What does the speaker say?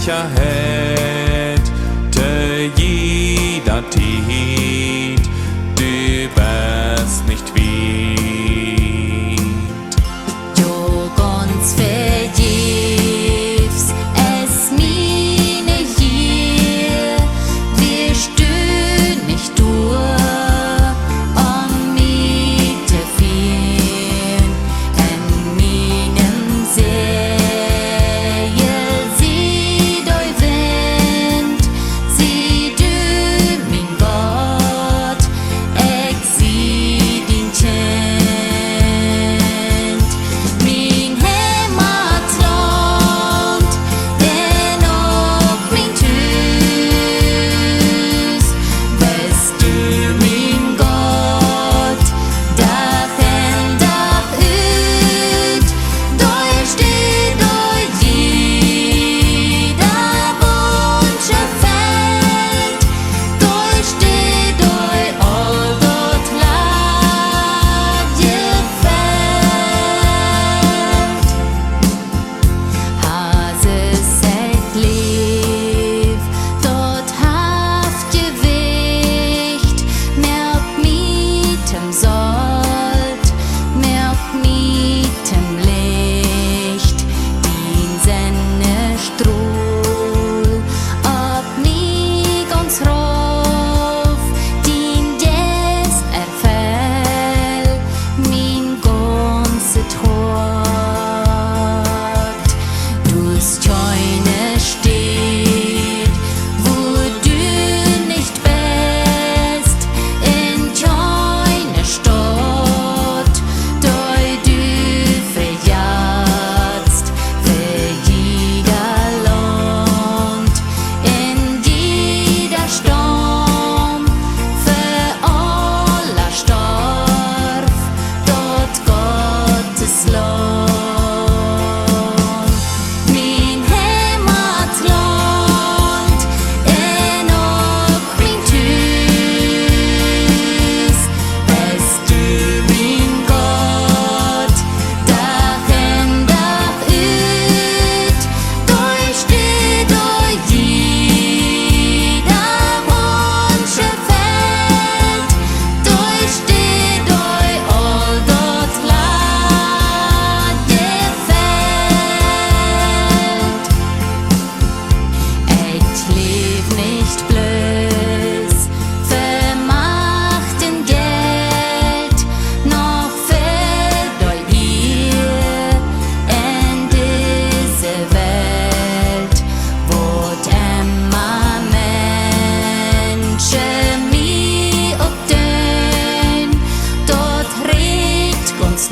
Sicherheit te jeder Tid, du bist nicht weit. Du ganz vergibst es mine hier, wir stehen nicht durch, mich te fehlen, in meinem Seele sie doi Wind, sie du mein Gott, ich sie din Kind, mein Heimatland, denn auch mein Tüß, bist du mein Gott, Dach in Dach üt, doi steht doi jeder Wunsch erfällt, doi steht doi all dort lag gefällt. Hases et lief, dort haft Gewicht, merk mietem Sold, merk mietem Licht, din Senne Struhl, ob nie ganz rauf, din Gäst erfäll, min ganze Tod. Du's Scheune steht, wo du nicht bist, in Scheune Stadt, doi du verjagst, für jeder Land, in jeder Stamm, für aller Starf, dort Gottes Land. Mein Heimatland, in auch mein Tüß, bist du mein Gott, Dach in Dach üt, doi steht doi jeder Wunsch erfällt, doi steht doi all dort lag gefällt. Ich leb nicht bloß für Macht und Geld, noch für doi hier in diese Welt, wo immer Menschen mich obdön, dort regt uns